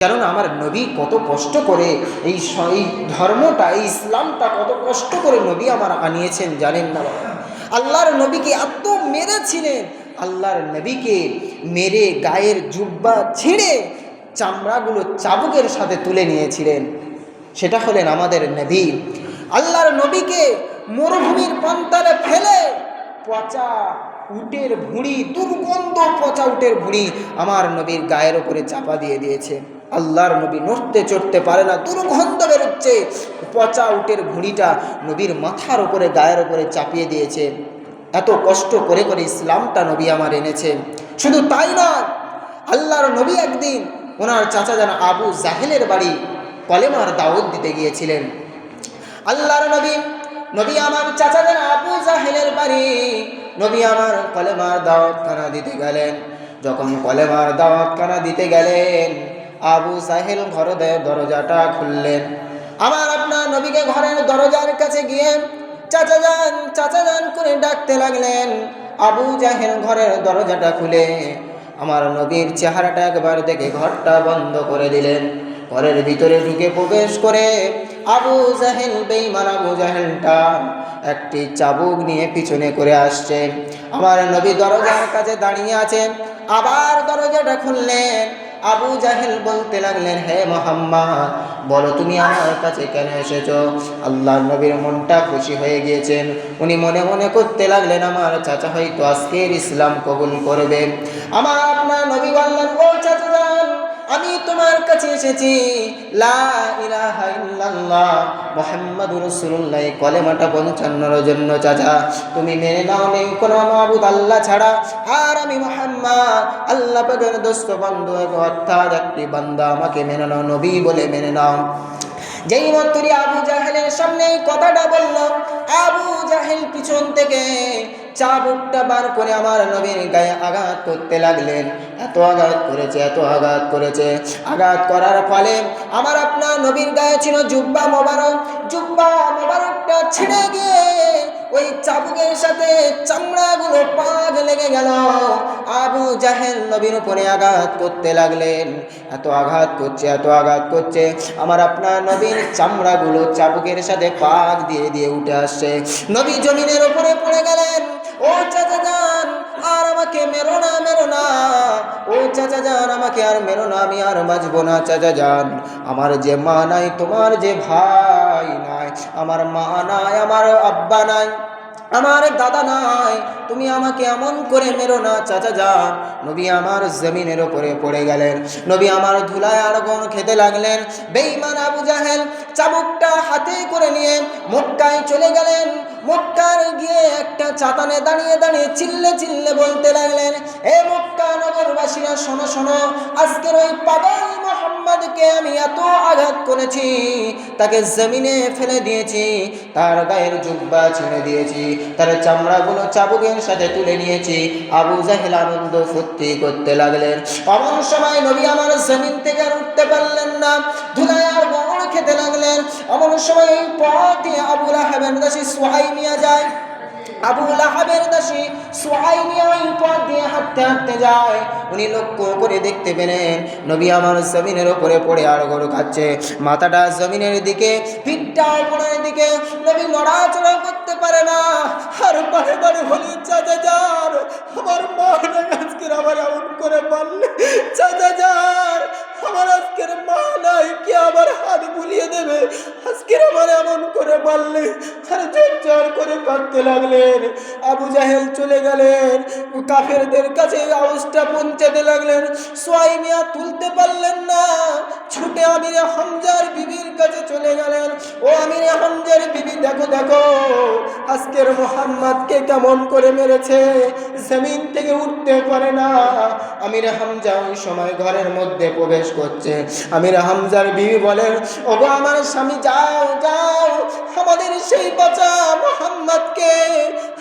কারণ আমার নবী কত কষ্ট করে এই ধর্মটা, এই ইসলামটা কত কষ্ট করে নবী আমার আনিয়েছেন জানেন না বাবা। আল্লাহর নবীকে এত মেরেছিলেন, আল্লাহর নবীকে মেরে গায়ের জুব্বা ছিঁড়ে চামড়াগুলো চাবুকের সাথে তুলে নিয়েছিলেন। সেটা হলেন আমাদের নবী। আল্লাহর নবীকে মরুভূমির প্রান্তরে ফেলে পচা উটের ভুঁড়ি, দুর্গন্ধ পচা উটের ভুঁড়ি আমার নবীর গায়ের ওপরে চাপা দিয়ে দিয়েছে। আল্লাহর নবী নড়তে চড়তে পারে না, দুর্গন্ধ বেরোচ্ছে। পচা উটের ভুঁড়িটা নবীর মাথার ওপরে, গায়ের ওপরে চাপিয়ে দিয়েছে। এত কষ্ট করে করে ইসলামটা নবী আমার এনেছে। শুধু তাই নয়, আল্লাহর নবী একদিন ওনার চাচা জান আবু জাহেলের বাড়ি কলেমার দাওয়াত দিতে গিয়েছিলেন। আল্লাহর নবী আমার চাচা জান আবু জাহেলের বাড়ি নবী আমার কলেমার দাওয়াতখানা দিতে গেলেন। যখন কলেমার দাওয়াতখানা দিতে গেলেন, আবু জাহেল ঘরের দরজাটা খুললেন। আমার আপনার নবীকে ঘরের দরজার কাছে গিয়ে চাচা যান করে ডাকতে লাগলেন। আবু জাহেল ঘরের দরজাটা খুলে আমার নবীর চেহারাটা একবার দেখে ঘরটা বন্ধ করে দিলেন। ঘরের ভিতরে ঢুকে প্রবেশ করে আবু জাহেল, বেঈমান আবু জাহেলটা একটি চাবুক নিয়ে পিছনে করে আসছে। আমার নবী দরজার কাছে দাঁড়িয়ে আছে। আবার দরজাটা খুললেন। আবু জাহেল বলতে লাগলেন, হে মোহাম্মদ, বলো তুমি আমার কাছে কেন এসেছো? আল্লাহর নবীর মনটা খুশি হয়ে গিয়েছেন। উনি মনে মনে করতে লাগলেন, আমার চাচা হয়তো আজকের ইসলাম কবুল করবে। আমার আপনার নবী বললেন, ও চাচা যান, আমি তোমার কাছে এসেছি লা ইলাহা ইল্লাল্লাহ মুহাম্মাদুর রাসূলুল্লাহ কলেমাটা পৌঁছানোর জন্য। চাচা, তুমি মেনে নাও নেই কোনো মাবুদ আল্লাহ ছাড়া, আর আমি মুহাম্মদ আল্লাহ পাকের দোস্ত বন্ধু, অর্থাৎ একটি বান্দা। আমাকে মেনে নাও, নবী বলে মেনে নাও। যেই মাত্র আবু জাহেলের সামনে এই কথাটা বলল, আবু জাহেল পিছন থেকে চাবুকটা বার করে আমার নবীর গায়ে আঘাত করতে লাগলেন। এত আঘাত করেছে। আঘাত করার ফলে আমার আপনার নবীর গায়ে ছিল জুব্বা মোবারকটা ছিঁড়ে গিয়ে ওই চাবুকের সাথে চামড়াগুলো পাগ লেগে গেল। আবু জাহেল নবীর উপরে আঘাত করতে লাগলেন। এত আঘাত করছে আমার আপনার নবীর চামড়াগুলো চাবুকের সাথে পাক দিয়ে দিয়ে উঠে আসছে। নবী জমিনের উপরে পড়ে গেলেন। ও চাচা যান, আর আমাকে মেরো না। ও চাচা যান, আমাকে আর মেরো না, আমি আর বাঁচবো না। চাচা যান, আমার যে মা নাই, তোমার যে ভাই নাই, আমার মা নাই, আমার আব্বা নাই, আমার দাদা নাই, তুমি আমাকে এমন করে মেরো না চাচা যান। নবী আমার জমিনের ওপরে পড়ে গেলেন। নবী আমার ধুলায় আগুন খেতে লাগলেন। বেঈমান আবু জাহেল চাবুকটা হাতে করে নিয়ে মক্কায় চলে গেলেন। মক্কার গিয়ে একটা চাতানে দাঁড়িয়ে দাঁড়িয়ে চিল্লে বলতে লাগলেন, এ মক্কা নগরবাসীরা, শোনো, আজকের ওই পাগল মুহাম্মদকে আমি এত আঘাত করেছি, তাকে জমিনে ফেলে দিয়েছি, তার গায়ের জুব্বা ছিঁড়ে দিয়েছি, তার চামড়াগুলো চাবুকের সাথে তুলে নিয়েছি। আবু জাহেল আনন্দ ফুর্তি করতে লাগলেন। এমন সময় নবী আমার জমিন থেকে উঠতে পারলেন না, ধুলায় আর গড় খেতে লাগলেন। এমন সময় এই পথে আবু লাহাবের দাসী সুহাইমিয়া যায়। আবু লাহাবের দাসী সুহাইমিয়া ওই পথ দিয়ে হাঁটতে যায়। উনি লক্ষ্য করে দেখতে পেলেন নবী আমার জমিনের ওপরে পড়ে আর গড় খাচ্ছে, মাথাটা জমিনের দিকে, পিঠটা উপরের দিকে। নবী নড়াচড়া করতে পারে না। আর বারে বলি, চাচা যান, আমার মা আজকের আমার এমন করে বললে, চাচা যান, আমার আজকের মা নাই, কে আমার হাত বুলিয়ে দেবে, আজকের আমার এমন করে বললে। আর জোর করে কাঁদতে লাগলেন। আবু জাহেল চলে গেলেন, কাফেরদের কাছে আওয়াজটা পৌঁছাতে লাগলেন। সুহাইমিয়া তুলতে পারলেন না, ছুটে আমিরে হামজার বিবির কাছে চলে গেলেন। ও আমিরে হামজার বিবি, দেখো আজকের মুহাম্মদকে কেমন করে মেরেছে, জমিন থেকে উঠতে পারে না। আমিরে হামজা ওই সময় ঘরের মধ্যে প্রবেশ করছে। আমিরে হামজার বিবি বলেন, ওগো আমার স্বামী, যাও আমাদের সেই বাচ্চা মুহাম্মদকে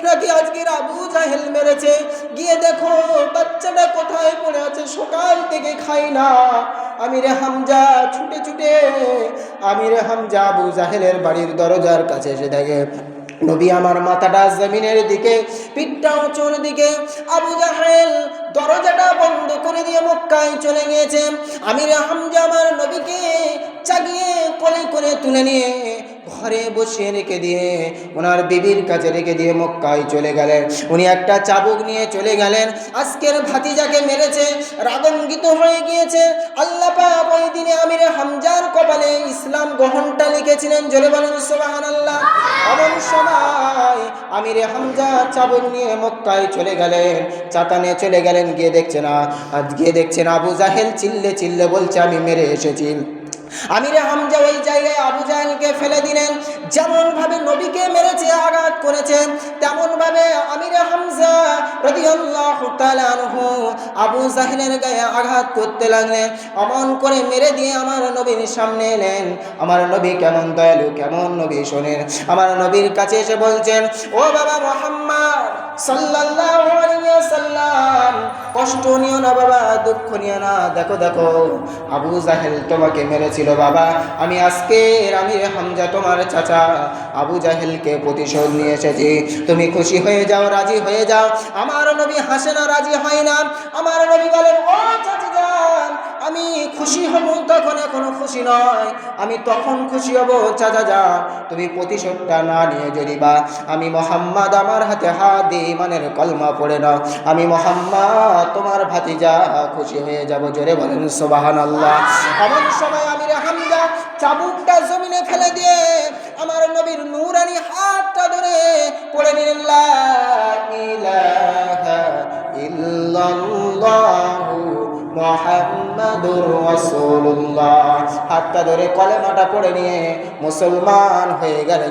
নাকি আজকের আবু জাহেল মেরেছে, গিয়ে দেখো বাচ্চাটা কোথায় পড়ে আছে, সকাল থেকে খাই না। আমিরে হামজা ছুটে আমিরে হামজা আবু জাহেলের বাড়ির দরজার কাছে এসে দেখে নবী আমার মাথাটা জমিনের দিকে, পিঠটা উঁচুর দিকে। আবু জাহেল দরজাটা বন্ধ করে দিয়ে মক্কায় চলে গিয়েছে। আমির হামজা আমার নবীকে জাগিয়ে কোলে করে তুলে নিয়ে ঘরে বসিয়ে রেখে দিয়ে ওনার বিবির কাছে রেখে দিয়ে মক্কায় চলে গেলেন। উনি একটা চাবুক নিয়ে চলে গেলেন। আজকের ভাতিজাকে মেরেছে, রাগান্বিত হয়ে গিয়েছে। আল্লাহ পাক ওই দিনে আমির হামজার কপালে ইসলাম গ্রহণটা লিখেছিলেন। জোরে বলেন সুবহানাল্লাহ। এমন সময় আমিরে হামজা চাবুক নিয়ে মক্কায় চলে গেলেন, চাতানে চলে গেলেন। গিয়ে দেখছেন আবু জাহেল চিল্লে চিল্লে বলছে আমি মেরে এসেছি। আমিরে হামজা ওই জায়গায় আবু জাহেলকে ফেলে দিলেন। যেমন ভাবে নবীকে মেরেছে, আঘাত করেছেন, তেমন ভাবে আমিরে হামজা রাদিয়াল্লাহু তাআলা আনহু আবু জাহেলের গায়ে আঘাত করতে লাগলেন। অমন করে মেরে দিয়ে আমার নবীর সামনে এলেন। আমার নবী কেমন দয়ালু, কেমন নবী শোনেন। আমার নবীর কাছে এসে বলছেন, ও বাবা মুহাম্মদ সাল্লাল্লাহু আলাইহি ওয়াসাল্লাম, কষ্ট নিও না বাবা, দুঃখ নিও না। দেখো দেখো আবু জাহেল তোমাকে মেরেছিল বাবা, আমি আজকের আমিরে হামজা তোমার চাচা আবু জাহেলকে প্রতিশোধ নিয়ে এসেছি। তুমি খুশি হয়ে যাও, রাজি হয়ে যাও। আমার নবী হাসে না, রাজি হয় না। আমার নবী বলেন, ও চাচি যান, আমি খুশি হব তখন, এখনো খুশি নয়, আমি তখন খুশি হব চাচা যান তুমি প্রতিশোধটা না নিয়ে যদি বা আমি মোহাম্মদ আমার হাতে হাত দিয়ে ইমানের কলমা পড়ে নাও, আমি মোহাম্মদ তোমার ভাতিজা খুশি হয়ে যাব। জোরে বলেন সুবহানাল্লাহ। এমন সময় আমিরে হামজা চাবুকটা জমিনে ফেলে দিয়ে আমার নবীর নূরানি হাতটা ধরে পড়ে নিলেন, লা ইলাহা ইল্লাল্লাহু মুহাম্মাদুর রাসূলুল্লাহ। হাতটা ধরে কলেমাটা পড়ে নিয়ে মুসলমান হয়ে গেলেন।